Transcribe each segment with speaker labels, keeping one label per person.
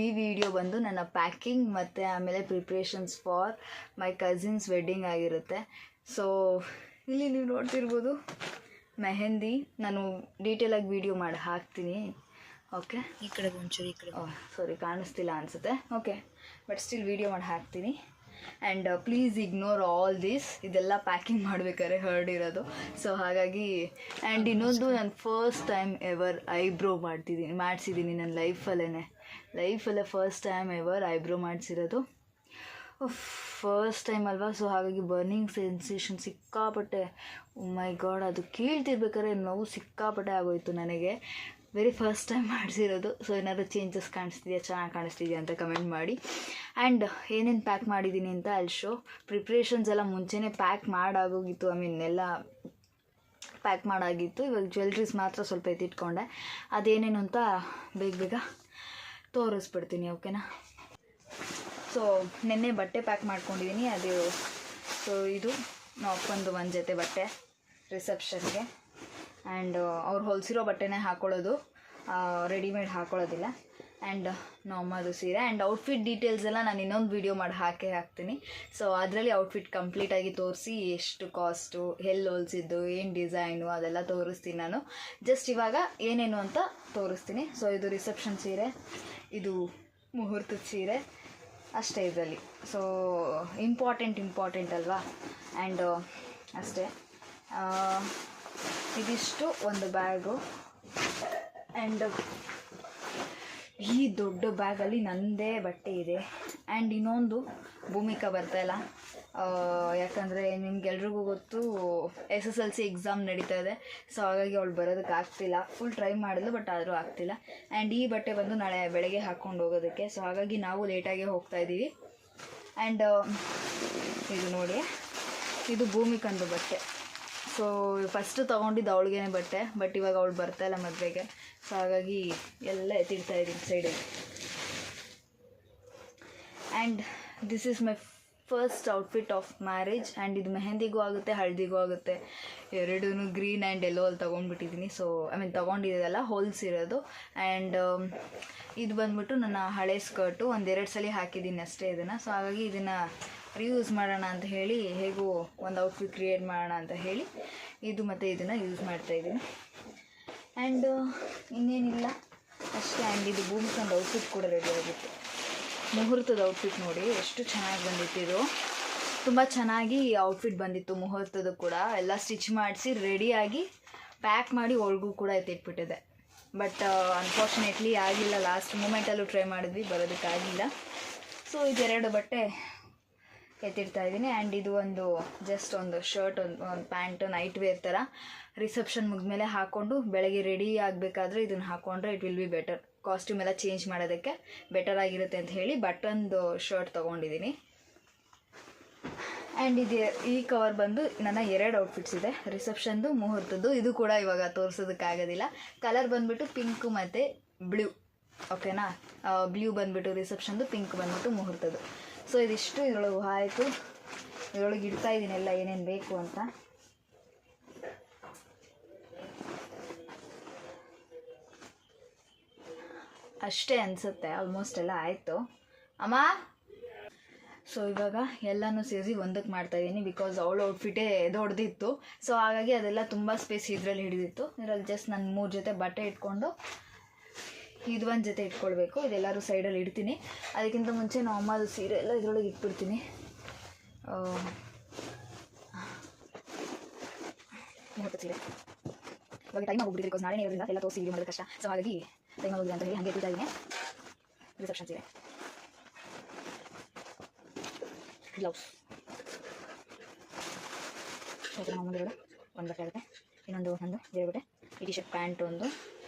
Speaker 1: ಈ ವಿಡಿಯೋ ಬಂದು ನನ್ನ ಪ್ಯಾಕಿಂಗ್ ಮತ್ತು ಆಮೇಲೆ preparations for my cousins wedding ಆಗಿರುತ್ತೆ. ಸೊ ಇಲ್ಲಿ ನೀವು ನೋಡ್ತಿರ್ಬೋದು ಮೆಹಂದಿ. ನಾನು ಡೀಟೇಲಾಗಿ ವಿಡಿಯೋ ಮಾಡಿ ಹಾಕ್ತೀನಿ. ಓಕೆ,
Speaker 2: ಈ ಕಡೆ ಒಂಚೂರು, ಈ ಕಡೆ
Speaker 1: ಸಾರಿ ಕಾಣಿಸ್ತಿಲ್ಲ ಅನಿಸುತ್ತೆ. ಓಕೆ, ಬಟ್ ಸ್ಟಿಲ್ ವಿಡಿಯೋ ಮಾಡಿ ಹಾಕ್ತೀನಿ. And please ignore all this. ಇದೆಲ್ಲ ಪ್ಯಾಕಿಂಗ್ ಮಾಡಬೇಕಾದ್ರೆ ಹರ್ಡಿರೋದು. ಸೊ ಹಾಗಾಗಿ ಆ್ಯಂಡ್ ಇನ್ನೊಂದು ನಾನು ಫಸ್ಟ್ ಟೈಮ್ ಎವರ್ ಐಬ್ರೋ ಮಾಡಿಸಿದ್ದೀನಿ ನನ್ನ ಲೈಫಲ್ಲೇ ಫಸ್ಟ್ ಟೈಮ್ ಎವರ್ ಐಬ್ರೋ ಮಾಡಿಸಿರೋದು. ಫಸ್ಟ್ ಟೈಮ್ ಅಲ್ವಾ. ಸೊ ಹಾಗಾಗಿ ಬರ್ನಿಂಗ್ ಸೆನ್ಸೇಷನ್ ಸಿಕ್ಕಾಪಟ್ಟೆ, ಮೈ ಗಾಡ್, ಅದು ಕೇಳ್ತಿರ್ಬೇಕಾದ್ರೆ ನೋವು ಸಿಕ್ಕಾಪಟ್ಟೆ ಆಗೋಯ್ತು ನನಗೆ. ವೆರಿ ಫಸ್ಟ್ ಟೈಮ್ ಮಾಡಿಸಿರೋದು. ಸೊ ಏನಾದರೂ ಚೇಂಜಸ್ ಕಾಣಿಸ್ತಿದೆಯಾ, ಚೆನ್ನಾಗಿ ಕಾಣಿಸ್ತಿದೆಯಾ ಅಂತ ಕಮೆಂಟ್ ಮಾಡಿ. ಆ್ಯಂಡ್ ಏನೇನು ಪ್ಯಾಕ್ ಮಾಡಿದ್ದೀನಿ ಅಂತ ಅಲ್ಲಿ ಶೋ. ಪ್ರಿಪ್ರೇಷನ್ಸ್ ಎಲ್ಲ ಮುಂಚೆನೇ ಪ್ಯಾಕ್ ಮಾಡಾಗೋಗಿತ್ತು. ಎಲ್ಲ ಪ್ಯಾಕ್ ಮಾಡಾಗಿತ್ತು. ಇವಾಗ ಜ್ಯುವೆಲ್ರೀಸ್ ಮಾತ್ರ ಸ್ವಲ್ಪ ಎತ್ತಿಟ್ಕೊಂಡೆ. ಅದೇನೇನು ಅಂತ ಬೇಗ ತೋರಿಸ್ಬಿಡ್ತೀನಿ. ಓಕೆನಾ? ಸೊ ನೆನ್ನೆ ಬಟ್ಟೆ ಪ್ಯಾಕ್ ಮಾಡ್ಕೊಂಡಿದ್ದೀನಿ. ಸೊ ಇದು ನಾಲ್ಕೊಂದು ಒಂದು ಜೊತೆ ಬಟ್ಟೆ ರಿಸೆಪ್ಷನ್ಗೆ. ಆ್ಯಂಡ್ ಅವ್ರು ಹೊಲಿಸಿರೋ ಬಟ್ಟೆನೇ ಹಾಕ್ಕೊಳ್ಳೋದು, ರೆಡಿಮೇಡ್ ಹಾಕ್ಕೊಳ್ಳೋದಿಲ್ಲ. ಆ್ಯಂಡ್ ನಮ್ಮದು ಸೀರೆ. ಆ್ಯಂಡ್ ಔಟ್ಫಿಟ್ ಡೀಟೇಲ್ಸ್ ಎಲ್ಲ ನಾನು ಇನ್ನೊಂದು ವೀಡಿಯೋ ಮಾಡಿ ಹಾಕ್ತೀನಿ. ಸೊ ಅದರಲ್ಲಿ ಔಟ್ಫಿಟ್ ಕಂಪ್ಲೀಟಾಗಿ ತೋರಿಸಿ ಎಷ್ಟು ಕಾಸ್ಟು, ಎಲ್ಲಿ ಹೊಲಿಸಿದ್ದು, ಏನು ಡಿಸೈನು ಅದೆಲ್ಲ ತೋರಿಸ್ತೀನಿ ನಾನು. ಜಸ್ಟ್ ಇವಾಗ ಏನೇನು ಅಂತ ತೋರಿಸ್ತೀನಿ. ಸೊ ಇದು ರಿಸೆಪ್ಷನ್ ಸೀರೆ, ಇದು ಮುಹೂರ್ತದ ಸೀರೆ ಅಷ್ಟೇ ಇದರಲ್ಲಿ. ಸೊ ಇಂಪಾರ್ಟೆಂಟ್ ಅಲ್ವಾ. ಆ್ಯಂಡ್ ಅಷ್ಟೇ. ಇದಿಷ್ಟು ಒಂದು ಬ್ಯಾಗು. ಆ್ಯಂಡ್ ಈ ದೊಡ್ಡ ಬ್ಯಾಗಲ್ಲಿ ನನ್ನದೇ ಬಟ್ಟೆ ಇದೆ. ಆ್ಯಂಡ್ ಇನ್ನೊಂದು ಭೂಮಿಕಾ ಬರ್ತಾಯಿಲ್ಲ. ಯಾಕಂದರೆ ನಿಮ್ಗೆಲ್ರಿಗೂ ಗೊತ್ತು SSLC ಎಕ್ಸಾಮ್ ನಡೀತಾ ಇದೆ. ಸೊ ಹಾಗಾಗಿ ಅವಳು ಬರೋದಕ್ಕಾಗ್ತಿಲ್ಲ. ಫುಲ್ ಟ್ರೈ ಮಾಡಿದ್ಲು, ಬಟ್ ಆದರೂ ಆಗ್ತಿಲ್ಲ. ಆ್ಯಂಡ್ ಈ ಬಟ್ಟೆ ಬಂದು ನಾಳೆ ಬೆಳಗ್ಗೆ ಹಾಕ್ಕೊಂಡು ಹೋಗೋದಕ್ಕೆ. ಸೊ ಹಾಗಾಗಿ ನಾವು ಲೇಟಾಗೇ ಹೋಗ್ತಾಯಿದ್ದೀವಿ. ಆ್ಯಂಡ್ ಇದು ನೋಡಿ, ಇದು ಭೂಮಿಕಂದು ಬಟ್ಟೆ. ಸೊ ಫಸ್ಟ್ ತೊಗೊಂಡಿದ್ದು ಅವಳಿಗೇನೆ ಬಟ್ಟೆ, ಬಟ್ ಇವಾಗ ಅವಳು ಬರ್ತಾಯಿಲ್ಲ ಮದುವೆಗೆ. ಸೊ ಹಾಗಾಗಿ ಎಲ್ಲ ಎತ್ತಿಡ್ತಾ ಇದ್ದೀನಿ ಸೈಡಿಗೆ. And this is my first outfit of marriage. And ಇದು ಮೆಹಂದಿಗೂ ಆಗುತ್ತೆ, ಹಳದಿಗೂ ಆಗುತ್ತೆ. ಎರಡೂ ಗ್ರೀನ್ ಆ್ಯಂಡ್ ಎಲ್ಲೋ ಅಲ್ಲಿ ತೊಗೊಂಡ್ಬಿಟ್ಟಿದ್ದೀನಿ. ಸೊ ತೊಗೊಂಡಿದ್ದೆಲ್ಲ ಹೊಲ್ಸಿರೋದು. ಆ್ಯಂಡ್ ಇದು ಬಂದ್ಬಿಟ್ಟು ನನ್ನ ಹಳೆ ಸ್ಕರ್ಟು. 1-2 ಸಲ ಹಾಕಿದ್ದೀನಿ ಅಷ್ಟೇ ಇದನ್ನು. ಸೊ ಹಾಗಾಗಿ ಇದನ್ನು ರಿಯೂಸ್ ಮಾಡೋಣ ಅಂತ ಹೇಳಿ, ಹೇಗೂ ಒಂದು ಔಟ್ಫಿಟ್ ಕ್ರಿಯೇಟ್ ಮಾಡೋಣ ಅಂತ ಹೇಳಿ ಇದು ಮತ್ತು ಇದನ್ನು ಯೂಸ್ ಮಾಡ್ತಾಯಿದ್ದೀನಿ. ಆ್ಯಂಡ್ ಇನ್ನೇನಿಲ್ಲ ಅಷ್ಟೇ. ಆ್ಯಂಡ್ ಇದು ಭೂಮಿಕಂದು ಔಟ್ಫಿಟ್ ಕೂಡ ರೆಡಿ ಆಗಿತ್ತು. ಮುಹೂರ್ತದ ಔಟ್ಫಿಟ್ ನೋಡಿ ಎಷ್ಟು ಚೆನ್ನಾಗಿ ಬಂದಿತ್ತು. ಇದು ತುಂಬ ಚೆನ್ನಾಗಿ ಔಟ್ಫಿಟ್ ಬಂದಿತ್ತು. ಮುಹೂರ್ತದ ಕೂಡ ಎಲ್ಲ ಸ್ಟಿಚ್ ಮಾಡಿಸಿ ರೆಡಿಯಾಗಿ ಪ್ಯಾಕ್ ಮಾಡಿ ಒಳಗೂ ಕೂಡ ಎತ್ತಿಟ್ಬಿಟ್ಟಿದೆ. ಬಟ್ ಅನ್ಫಾರ್ಚುನೇಟ್ಲಿ ಆಗಿಲ್ಲ. ಲಾಸ್ಟ್ ಮೂಮೆಂಟಲ್ಲೂ ಟ್ರೈ ಮಾಡಿದ್ವಿ, ಬರೋದಕ್ಕಾಗಿಲ್ಲ. ಸೊ ಇದೆರಡು ಬಟ್ಟೆ ಎತ್ತಿಡ್ತಾಯಿದ್ದೀನಿ. ಆ್ಯಂಡ್ ಇದು ಒಂದು ಜಸ್ಟ್ ಒಂದು ಶರ್ಟ್, ಒಂದು ಪ್ಯಾಂಟು, ನೈಟ್ ವೇರ್ ಥರ ರಿಸೆಪ್ಷನ್ ಮುಗಿದ್ಮೇಲೆ ಹಾಕ್ಕೊಂಡು ಬೆಳಗ್ಗೆ ರೆಡಿ ಆಗಬೇಕಾದ್ರೆ ಇದನ್ನು ಹಾಕ್ಕೊಂಡ್ರೆ it will be better. Costume ಎಲ್ಲ ಚೇಂಜ್ ಮಾಡೋದಕ್ಕೆ ಬೆಟರ್ ಆಗಿರುತ್ತೆ ಅಂತ ಹೇಳಿ ಬಟನ್ದು ಶರ್ಟ್ ತೊಗೊಂಡಿದ್ದೀನಿ. ಆ್ಯಂಡ್ ಈ ಕವರ್ ಬಂದು ನನ್ನ 2 ಔಟ್ಫಿಟ್ಸ್ ಇದೆ, ರಿಸೆಪ್ಷನ್ದು, ಮುಹೂರ್ತದ್ದು. ಇದು ಕೂಡ ಇವಾಗ ತೋರಿಸೋದಕ್ಕಾಗೋದಿಲ್ಲ. ಕಲರ್ ಬಂದುಬಿಟ್ಟು ಪಿಂಕು ಮತ್ತು ಬ್ಲೂ. ಓಕೆನಾ? ಬ್ಲೂ ಬಂದುಬಿಟ್ಟು ರಿಸೆಪ್ಷನ್ದು, ಪಿಂಕ್ ಬಂದುಬಿಟ್ಟು ಮುಹೂರ್ತದ್ದು. ಸೊ ಇದಿಷ್ಟು ಇದರೊಳಗೆ ಆಯಿತು. ಇದರೊಳಗೆ ಇಡ್ತಾಯಿದ್ದೀನಿ ಎಲ್ಲ ಏನೇನು ಬೇಕು ಅಂತ. ಅಷ್ಟೇ ಅನಿಸುತ್ತೆ, ಆಲ್ಮೋಸ್ಟ್ ಎಲ್ಲ ಆಯಿತು. ಅಮ್ಮ, ಸೊ ಇವಾಗ ಎಲ್ಲನೂ ಸೇರಿಸಿ ಒಂದಕ್ಕೆ ಮಾಡ್ತಾಯಿದ್ದೀನಿ. ಬಿಕಾಸ್ ಅವಳ ಔಟ್ಫಿಟೇ ದೊಡ್ಡದಿತ್ತು. ಸೊ ಹಾಗಾಗಿ ಅದೆಲ್ಲ ತುಂಬ ಸ್ಪೇಸ್ ಇದರಲ್ಲಿ ಹಿಡಿದಿತ್ತು. ಇದರಲ್ಲಿ ಜಸ್ಟ್ ನಾನು 3 ಜೊತೆ ಬಟ್ಟೆ ಇಟ್ಕೊಂಡು ಇದು ಒಂದು ಜೊತೆ ಇಟ್ಕೊಳ್ಬೇಕು. ಇದೆಲ್ಲರೂ ಸೈಡಲ್ಲಿ ಇಡ್ತೀನಿ. ಅದಕ್ಕಿಂತ ಮುಂಚೆ ನಾವು ಅಮ್ಮದು ಸೀರೆ ಎಲ್ಲ ಇದರೊಳಗೆ ಇಟ್ಬಿಡ್ತೀನಿ. ಸೀರೆ ಇವಾಗ ಟೈಮ್ ಆಗೋಗ್ಬಿಟ್ಟಿದೆ. ಬಿಕಾಸ್ ನಾಳೆ ಇರೋದ್ರಿಂದ ಎಲ್ಲ ತೋರಿಸಿ ವಿಡಿಯೋ ಮಾಡೋದು ಕಷ್ಟ. ಸೊ ಹಾಗಾಗಿ ಟೈಮ್ ಆಗೋಗಿದೆ ಅಂತ ಹೇಳಿ ಹಾಗೆ ಇಡ್ತಾ ಇದ್ದೀನಿ. ರಿಸೆಪ್ಷನ್ ಸೀರೆ, ಬ್ಲೌಸ್, ಮುಂದೆ ಒಂದು ಬಟ್ಟೆ ಆಗುತ್ತೆ. ಇನ್ನೊಂದು ಬೇರೆ ಬಟ್ಟೆ, ಈ ಟಿ ಶರ್ಟ್, ಪ್ಯಾಂಟ್ ಒಂದು.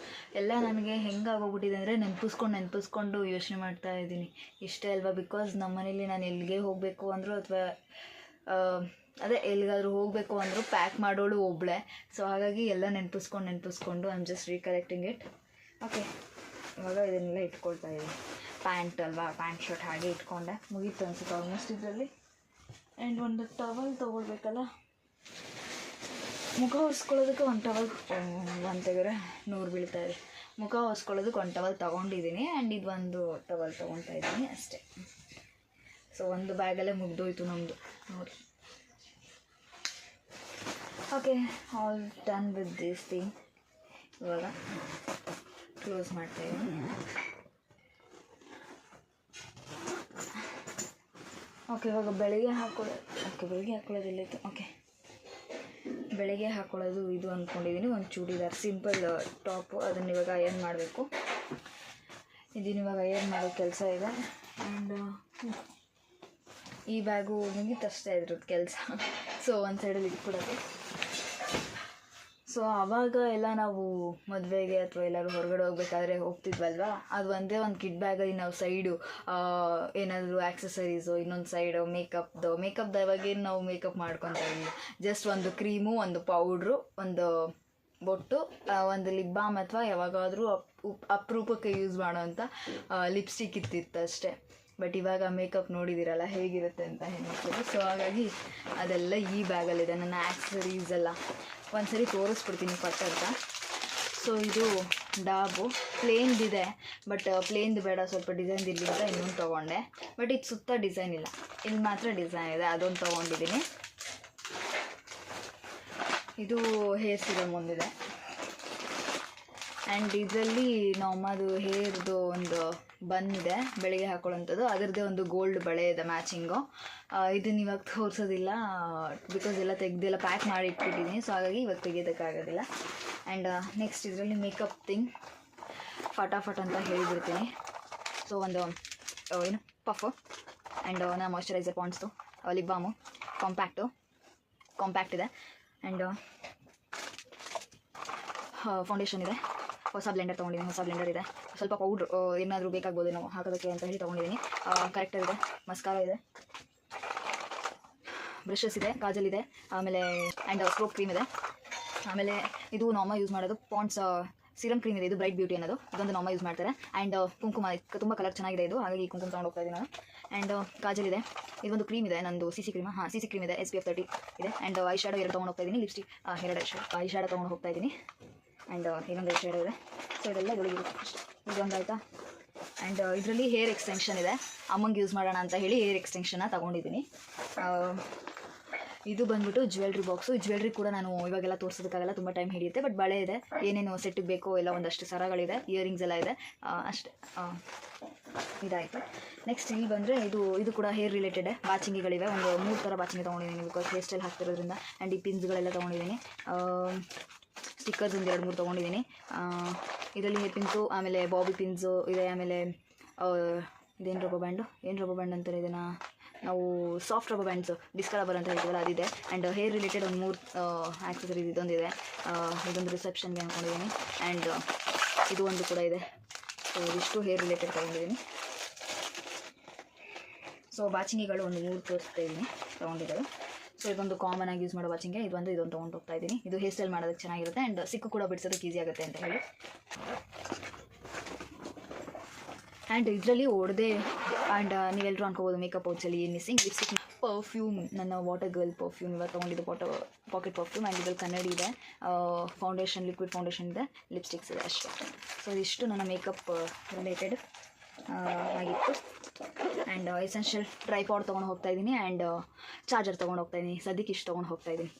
Speaker 1: ಎಲ್ಲ ನನಗೆ ಹೆಂಗಾಗೋಗ್ಬಿಟ್ಟಿದೆ ಅಂದರೆ ನೆನಪಿಸ್ಕೊಂಡು ಯೋಚನೆ ಮಾಡ್ತಾ ಇದ್ದೀನಿ. ಇಷ್ಟೇ ಅಲ್ವಾ. ಬಿಕಾಸ್ ನಮ್ಮ ಮನೇಲಿ ನಾನು ಎಲ್ಲಿಗೆ ಹೋಗಬೇಕು ಅಂದರೂ ಅಥವಾ ಎಲ್ಲಿಗಾದರೂ ಹೋಗಬೇಕು ಅಂದರೂ ಪ್ಯಾಕ್ ಮಾಡೋಳು ಒಬ್ಬಳೆ. ಸೊ ಹಾಗಾಗಿ ಎಲ್ಲ ನೆನಪಿಸ್ಕೊಂಡು I am just recollecting it. Okay, ಇವಾಗ ಇದನ್ನೆಲ್ಲ ಇಟ್ಕೊಳ್ತಾ ಇದ್ದೀನಿ. ಪ್ಯಾಂಟ್ ಅಲ್ವಾ, ಪ್ಯಾಂಟ್ ಶರ್ಟ್ ಹಾಗೆ ಇಟ್ಕೊಂಡೆ. ಮುಗೀತು ಅನ್ಸುತ್ತೆ ಆಲ್ಮೋಸ್ಟ್ ಇದರಲ್ಲಿ. ಆ್ಯಂಡ್ ಒಂದು ಟವಲ್ ತೊಗೊಳ್ಬೇಕಲ್ಲ, ಮುಖ ಒರೆಸ್ಕೊಳ್ಳೋದಕ್ಕೆ ಒಂದು ಟವಲ್ ಒಂದು ತೆಗೆದ್ರೆ 100 ಬೀಳ್ತಾಯಿದೆ. ಮುಖ ಒರೆಸ್ಕೊಳ್ಳೋದಕ್ಕೆ ಒಂದು ಟವಲ್ ತೊಗೊಂಡಿದ್ದೀನಿ ಆ್ಯಂಡ್ ಇದು ಒಂದು ಟವಲ್ ತೊಗೊತಾ ಇದ್ದೀನಿ ಅಷ್ಟೇ. ಸೊ ಒಂದು ಬ್ಯಾಗಲ್ಲೇ ಮುಗ್ದೋಯ್ತು ನಮ್ಮದು ನೋಡಿ. Okay, all done with this thing. ಇವಾಗ ಕ್ಲೋಸ್ ಮಾಡ್ತಾಯಿದ್ದೀನಿ. ಓಕೆ, ಇವಾಗ ಬೆಳಿಗ್ಗೆ ಹಾಕ್ಕೊಳ್ಳೋದಿಲ್ಲಿತ್ತು. ಓಕೆ, ಬೆಳಿಗ್ಗೆ ಹಾಕ್ಕೊಳ್ಳೋದು ಇದು ಅಂದ್ಕೊಂಡಿದ್ದೀನಿ. ಒಂದು ಚೂಡಿದಾರ್ ಸಿಂಪಲ್ ಟಾಪು, ಅದನ್ನು ಇವಾಗ ಅಯರ್ನ್ ಮಾಡಬೇಕು. ಇದನ್ನು ಇವಾಗ ಅಯರ್ನ್ ಮಾಡೋ ಕೆಲಸ ಇದೆ. ಆ್ಯಂಡ್ ಈ ಬ್ಯಾಗು ಮುಗಿತಷ್ಟೇ ಇದ್ರದ್ದು ಕೆಲಸ. ಸೊ ಒಂದು ಸೈಡಲ್ಲಿ ಇಟ್ಬಿಡೋದು. ಸೊ ಆವಾಗ ಎಲ್ಲ ನಾವು ಮದುವೆಗೆ ಅಥವಾ ಎಲ್ಲರೂ ಹೊರಗಡೆ ಹೋಗ್ಬೇಕಾದ್ರೆ ಹೋಗ್ತಿದ್ವಲ್ವ, ಅದು ಒಂದೇ ಒಂದು ಕಿಡ್ ಬ್ಯಾಗಲ್ಲಿ ನಾವು ಸೈಡು ಏನಾದರೂ ಆ್ಯಕ್ಸಸರೀಸು, ಇನ್ನೊಂದು ಸೈಡು ಮೇಕಪ್ದು ಇವಾಗೇನು ನಾವು ಮೇಕಪ್ ಮಾಡ್ಕೊತಾ ಇದ್ದೀವಿ. ಜಸ್ಟ್ ಒಂದು ಕ್ರೀಮು, ಒಂದು ಪೌಡ್ರು, ಒಂದು ಬೊಟ್ಟು, ಒಂದು ಲಿಪ್ ಬಾಮ್ ಅಥವಾ ಯಾವಾಗಾದರೂ ಅಪರೂಪಕ್ಕೆ ಯೂಸ್ ಮಾಡೋವಂಥ ಲಿಪ್ಸ್ಟಿಕ್ ಇರ್ತಿತ್ತು ಅಷ್ಟೇ. ಬಟ್ ಇವಾಗ ಮೇಕಪ್ ನೋಡಿದ್ದೀರಲ್ಲ ಹೇಗಿರುತ್ತೆ ಅಂತ ಹೆಣ್ಮಕ್ಳಿಗೆ. ಸೊ ಹಾಗಾಗಿ ಅದೆಲ್ಲ ಈ ಬ್ಯಾಗಲ್ಲಿದೆ. ನನ್ನ ಆ್ಯಕ್ಸಸರೀಸ್ ಎಲ್ಲ ಒಂದು ಸರಿ ತೋರಿಸ್ಬಿಡ್ತೀನಿ ಪಟ್ ಅಂತ. ಸೊ ಇದು ಡಾಬು ಪ್ಲೇನ್ದಿದೆ, ಬಟ್ ಪ್ಲೇನ್ದು ಬೇಡ, ಸ್ವಲ್ಪ ಡಿಸೈನ್ ಇರಲಿ ಅಂತ ಇನ್ನೊಂದು ತೊಗೊಂಡೆ. ಬಟ್ ಇದು ಸುತ್ತ ಡಿಸೈನ್ ಇಲ್ಲ, ಇಲ್ಲಿ ಮಾತ್ರ ಡಿಸೈನ್ ಇದೆ, ಅದೊಂದು ತೊಗೊಂಡಿದ್ದೀನಿ. ಇದು ಹೇರ್ ಸಿರಮ್ ಒಂದಿದೆ. ಆ್ಯಂಡ್ ಇದರಲ್ಲಿ ನಮ್ಮದು ಹೇರ್ದು ಒಂದು ಬಂದಿದೆ ಬೆಳಿಗ್ಗೆ ಹಾಕೊಳ್ಳೋಂಥದ್ದು, ಅದರದ್ದೇ ಒಂದು ಗೋಲ್ಡ್ ಬಳೆ ಇದೆ ಮ್ಯಾಚಿಂಗು. ಇದನ್ನು ಇವಾಗ ತೋರಿಸೋದಿಲ್ಲ, ಬಿಕಾಸ್ ಎಲ್ಲ ತೆಗೆದೆಲ್ಲ ಪ್ಯಾಕ್ ಮಾಡಿ ಇಟ್ಬಿಟ್ಟಿದ್ದೀನಿ. ಸೊ ಹಾಗಾಗಿ ಇವಾಗ ತೆಗೆಯೋದಕ್ಕಾಗೋದಿಲ್ಲ. ಆ್ಯಂಡ್ ನೆಕ್ಸ್ಟ್ ಇದರಲ್ಲಿ ಮೇಕಪ್ ಥಿಂಗ್ ಫಟಾಫಟ್ ಅಂತ ಹೇಳಿಬಿಡ್ತೀನಿ. ಸೊ ಒಂದು ಏನು ಪಫು ಆ್ಯಂಡ್ ನನ್ನ ಮಾಯ್ಶ್ಚರೈಸರ್ ಪಾಂಡ್ಸ್ದು, ಲಿಪ್ ಬಾಮು, ಕಾಂಪ್ಯಾಕ್ಟ್ ಇದೆ. ಆ್ಯಂಡ್ ಫೌಂಡೇಶನ್ ಇದೆ. ಹೊಸ ಬ್ಲೆಂಡರ್ ತೊಗೊಂಡಿದ್ದೀನಿ, ಹೊಸ ಬ್ಲೆಂಡರ್ ಇದೆ. ಸ್ವಲ್ಪ ಪೌಡ್ರ್ ಏನಾದರೂ ಬೇಕಾಗ್ಬೋದು ನಾವು ಹಾಕೋದಕ್ಕೆ ಅಂತ ಹೇಳಿ ತೊಗೊಂಡಿದ್ದೀನಿ. ಕರೆಕ್ಟರ್ ಇದೆ, ಮಸ್ಕಾರ ಇದೆ, ಬ್ರಷಸ್ ಇದೆ, ಕಾಜಲ್ ಇದೆ, ಆಮೇಲೆ ಆ್ಯಂಡ್ ಸ್ಟ್ರೋಕ್ ಕ್ರೀಮ್ ಇದೆ. ಆಮೇಲೆ ಇದು ನಾರ್ಮಲ್ ಯೂಸ್ ಮಾಡೋದು ಪಾಂಡ್ಸ್ ಸಿರಮ್ ಕ್ರೀಮ್ ಇದೆ, ಇದು ಬ್ರೈಟ್ ಬ್ಯೂಟಿ ಅನ್ನೋದು, ಇದೊಂದು ನಾರ್ಮಲ್ ಯೂಸ್ ಮಾಡ್ತಾರೆ. ಆ್ಯಂಡ್ ಕುಂಕುಮ ತುಂಬ ಕಲರ್ ಚೆನ್ನಾಗಿದೆ ಇದು, ಹಾಗಾಗಿ ಕುಂಕುಮ ತೊಗೊಂಡು ಹೋಗ್ತಾ ಇದ್ದೀನಿ ನಾನು. ಆ್ಯಂಡ್ ಕಾಜಲ್ ಇದೆ, ಇದೊಂದು ಕ್ರೀಮ್ ಇದೆ ನಂದು CC ಕ್ರೀಮ್. CC ಕ್ರೀಮ್ ಇದೆ, SPF 30 ಇದೆ. ಆ್ಯಂಡ್ ಐ ಶ್ಯಾಡೋ 2 ತೊಗೊಂಡು ಹೋಗ್ತಾ ಇದ್ದೀನಿ, ಲಿಪ್ಸ್ಟಿಕ್ 2 ಐ ಶ್ಯಾಡೋ ತೊಗೊಂಡು ಹೋಗ್ತಾ ಇದ್ದೀನಿ. ಆ್ಯಂಡ್ ಇನ್ನೊಂದು ಐ ಶ್ಯಾಡೋ ಇದೆ. ಸೊ ಇದೆಲ್ಲ ಬೆಳಿಗ್ಗೆ ಇದೊಂದು ಆಯಿತಾ. ಆ್ಯಂಡ್ ಇದರಲ್ಲಿ ಹೇರ್ ಎಕ್ಸ್ಟೆನ್ಷನ್ ಇದೆ, ಅಮ್ಮಂಗೆ ಯೂಸ್ ಮಾಡೋಣ ಅಂತ ಹೇಳಿ ಹೇರ್ ಎಕ್ಸ್ಟೆನ್ಷನ್ನ ತೊಗೊಂಡಿದ್ದೀನಿ. ಇದು ಬಂದ್ಬಿಟ್ಟು ಜ್ಯುವೆಲ್ರಿ ಬಾಕ್ಸು. ಜ್ಯುವೆಲ್ರಿ ಕೂಡ ನಾನು ಇವಾಗೆಲ್ಲ ತೋರಿಸೋದಕ್ಕಾಗಲ್ಲ, ತುಂಬ ಟೈಮ್ ಹಿಡಿಯುತ್ತೆ. ಬಟ್ ಬಳೆ ಇದೆ, ಏನೇನು ಸೆಟ್ಟಿಗೆ ಬೇಕೋ ಎಲ್ಲ ಒಂದಷ್ಟು ಸರಗಳಿದೆ, ಇಯರಿಂಗ್ಸ್ ಎಲ್ಲ ಇದೆ ಅಷ್ಟೇ. ಇದಾಯಿತು. ನೆಕ್ಸ್ಟ್ ಇಲ್ಲಿ ಬಂದರೆ ಇದು ಕೂಡ ಹೇರ್ ರಿಲೇಟೆಡ್ ಬಾಚಿಂಗಿಗಳಿವೆ. ಒಂದು 3 ಥರ ಬಾಚಿಂಗಿ ತೊಗೊಂಡಿದ್ದೀನಿ, ಬಿಕಾಸ್ ಹೇರ್ ಸ್ಟೈಲ್ ಹಾಕ್ತಿರೋದ್ರಿಂದ. ಆ್ಯಂಡ್ ಈ ಪಿನ್ಸ್ಗಳೆಲ್ಲ ತೊಗೊಂಡಿದ್ದೀನಿ. ಸ್ಟಿಕ್ಕರ್ಸ್ ಒಂದು 2-3 ತೊಗೊಂಡಿದ್ದೀನಿ. ಇದರಲ್ಲಿ ಹೇರ್ ಪಿನ್ಸು, ಆಮೇಲೆ ಬಾಬಿ ಪಿನ್ಸು ಇದೆ. ಆಮೇಲೆ ಇದೇನು ರಬ್ಬರ್ ಬ್ಯಾಂಡ್ ಅಂತಾರೆ ಇದನ್ನು ನಾವು, ಸಾಫ್ಟ್ ರಬ್ಬರ್ ಬ್ಯಾಂಡ್ಸು, ಡಿಸ್ಕಾ ರಬ್ಬರ್ ಅಂತ ಹೇಳ್ತೀವಲ್ಲ ಅದಿದೆ. ಆ್ಯಂಡ್ ಹೇರ್ ರಿಲೇಟೆಡ್ ಒಂದು 3 ಆ್ಯಕ್ಸಸರೀಸ್ ಇದೊಂದಿದೆ. ಇದೊಂದು ರಿಸೆಪ್ಷನ್ಗೆ ಅಂದ್ಕೊಂಡಿದ್ದೀನಿ. ಆ್ಯಂಡ್ ಇದು ಒಂದು ಕೂಡ ಇದೆ. ಸೊ ಇದಿಷ್ಟು ಹೇರ್ ರಿಲೇಟೆಡ್ ತೊಗೊಂಡಿದ್ದೀನಿ. ಸೊ ಬಾಚಿಂಗಿಗಳು ಒಂದು 3 ತೋರಿಸ್ತಾ ಇದ್ದೀನಿ ತೊಗೊಂಡಿದ್ದಾರೆ. ಸೊ ಇದೊಂದು ಕಾಮನ್ ಆಗಿ ಯೂಸ್ ಮಾಡೋ ವಾಚಿಂಗ್ಗೆ ಇದೊಂದು ತೊಗೊಂಡು ಹೋಗ್ತಾ ಇದ್ದೀನಿ. ಇದು ಹೇರ್ ಸ್ಟೈಲ್ ಮಾಡೋದಕ್ಕೆ ಚೆನ್ನಾಗಿರುತ್ತೆ ಆ್ಯಂಡ್ ಸಿಕ್ಕು ಕೂಡ ಬಿಡಿಸೋದಕ್ಕೆ ಈಸಿ ಆಗುತ್ತೆ ಅಂತ ಹೇಳಿ. ಆ್ಯಂಡ್ ಇದರಲ್ಲಿ ಓಡದೆ ಆ್ಯಂಡ್ ನೀವೆಲ್ಲರೂ ಅನ್ಕೋಬೋದು ಮೇಕಪ್ ಪೌಚಲ್ಲಿ ಏನು ಮಿಸ್ಸಿಂಗ್. ಲಿಪ್ಸ್ಟಿಕ್, ಪರ್ಫ್ಯೂಮ್, ನನ್ನ ವಾಟರ್ ಗರ್ಲ್ ಪರ್ಫ್ಯೂಮ್ ಇವಾಗ ತೊಗೊಂಡಿದ್ದು ಪಾಕೆಟ್ ಪರ್ಫ್ಯೂಮ್. ಆ್ಯಂಡ್ ಇದ್ರಲ್ಲಿ ಕನ್ನಡಿ ಇದೆ, ಫೌಂಡೇಶನ್, ಲಿಕ್ವಿಡ್ ಫೌಂಡೇಶನ್ ಇದೆ, ಲಿಪ್ಸ್ಟಿಕ್ಸ್ ಇದೆ ಅಷ್ಟೇ. ಸೊ ಇದಿಷ್ಟು ನನ್ನ ಮೇಕಪ್ ರಿಲೇಟೆಡ್ ಆಗಿತ್ತು. ಆ್ಯಂಡ್ ಎಸೆನ್ಷಿಯಲ್ ಟ್ರೈಪಾಡ್ ತೊಗೊಂಡು ಹೋಗ್ತಾಯಿದ್ದೀನಿ. ಆ್ಯಂಡ್ ಚಾರ್ಜರ್ ತೊಗೊಂಡು ಹೋಗ್ತಾಯಿದ್ದೀನಿ. ಸದ್ಯಕ್ಕೆ ಇಷ್ಟು ತೊಗೊಂಡು ಹೋಗ್ತಾಯಿದ್ದೀನಿ.